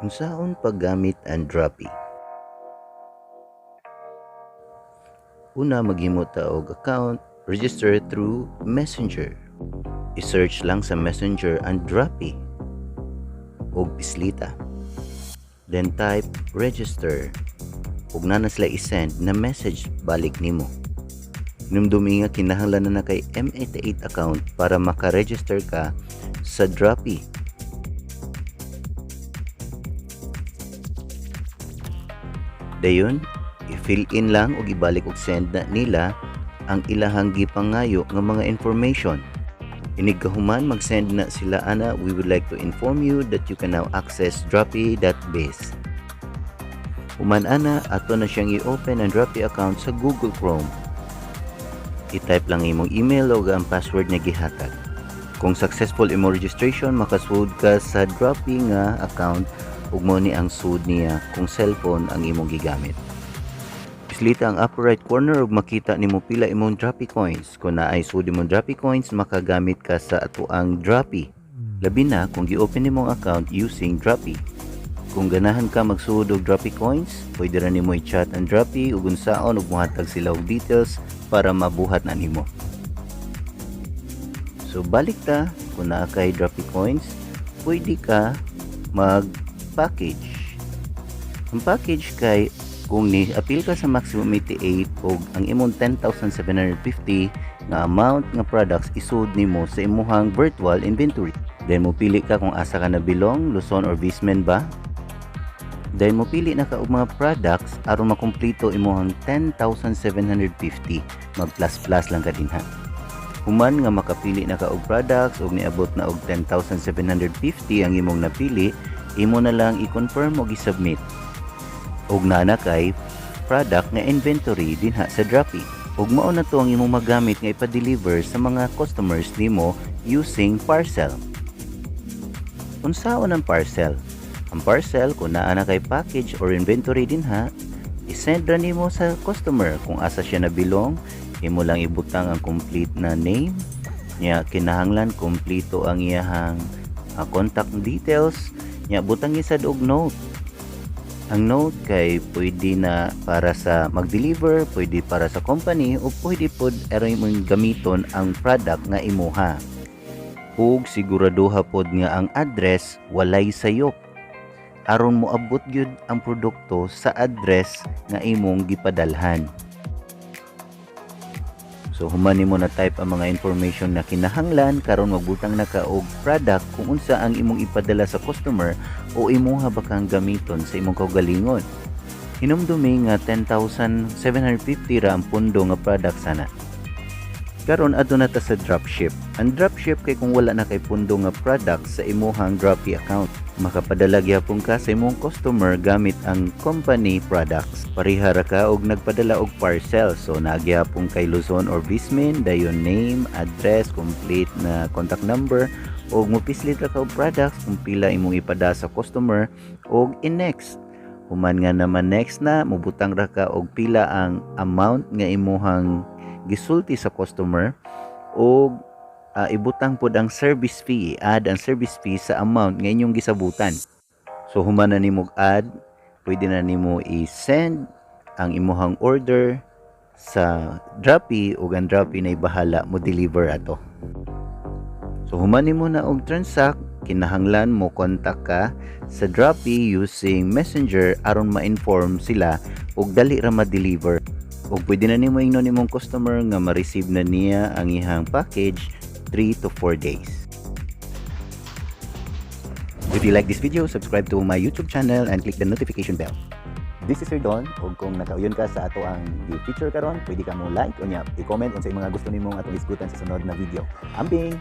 Unsaon paggamit ang Droppy. Una, maghimo ta og account, register through Messenger. I-search lang sa Messenger ang Droppy og pislita. Then type register. Ug na sila i-send na message balik nimo. Hinumdumi nga kinahanglan na kay M88 account para maka-register ka sa Droppy. Dayon, i-fill in lang o ibalik og send na nila ang ilahang gipangayo nga mga information. Inigkahuman mag-send na sila ana, we would like to inform you that you can now access droppy.biz. Human ana, ato na siyang i-open ang Droppy account sa Google Chrome. I-type lang imong email o ang password nga gihatag. Kung successful imo registration, makasud ka sa Droppy nga account ug mo ni ang sud niya kung cellphone ang imong gigamit. Pislita ang upper right corner ug makita nimo pila imong Droppy coins. Kung naay sud imong Droppy coins, makagamit ka sa atoang Droppy. Labi na kung gi-open nimong account using Droppy. Kung ganahan ka magsuod og Droppy coins, pwede ra nimo i-chat ang Droppy ug unsaon ug mohatag sila og details para mabuhat na nimo. So balik ta, kung naa kay Droppy coins, pwede ka mag-package. Ang package kay kung ni-appeal ka sa maximum 88 ug ang imong 10,750 nga amount nga products isud nimo sa imuhang virtual inventory. Then mo pili ka kung asa ka na belong, Luzon or Vismen ba? Then mo pili na ka og mga products aron makumpleto imuhang 10,750. Mag-plus lang ka dinha. Human nga makapili na ka og products ug niabot na og 10,750 ang imong napili, imo na lang i-confirm ug i-submit. Ug na kay product nga inventory dinha sa Droppy. Ug mao na to ang imong magamit nga ipa-deliver sa mga customers nimo using parcel. Unsaon ang parcel? Ang parcel kung naa na kay package or inventory dinha, i-send ra nimo sa customer kung asa siya nabilong. Imo lang ibutang ang complete na name niya, kinahanglan kompleto ang iyahang contact details niya, butang isad og note. Ang note kay pwede na para sa mag-deliver, pwede para sa company o pwede pod aron imong gamiton ang product nga imuha. Ug siguraduha pod nga ang address walay sayop aron moabot gyud ang produkto sa address nga imong gipadalhan. So human nimo na type ang mga information na kinahanglan karon magbutang na ka og product kung unsa ang imong ipadala sa customer o imuha ba kang gamiton sa imong kaugalingon. Hinumdumi nga 10,750 ra ang pundo nga product sana. Karon adto na ta sa dropship. Ang dropship kay kung wala na kay pundo nga product sa imuhang Droppy account, makapadala gyapon ka sa imong customer gamit ang company products. Pareha ra ka og nagpadala og parcel. So nagyapon kay Luzon or Vismen, dayon name, address, complete na contact number og mopislit ra ka og products kung pila imong ipada sa customer og in-next. Human nga naman next na mubutang ra ka og pila ang amount nga imuhang gisulti sa customer o ibutang pod ang service fee, add ang service fee sa amount nga inyong gisabutan. So human na nimo add, pwede na nimo i-send ang imuhang order sa Droppy ug ang Droppy na bahala mo deliver ato. So human nimo na og transact, kinahanglan mo kontak ka sa Droppy using Messenger aron ma-inform sila ug dali ra ma-deliver. O pwede na nimo ingnon imong customer nga ma-receive na niya ang ihang package 3 to 4 days. If you like this video, subscribe to my YouTube channel and click the notification bell. This is Sir Don, ug kung nakauyon ka sa ato ang feature karon, pwede ka mo like o nya i-comment unsa imong mga gusto nimong atong isgutan sa sunod na video. Ambing!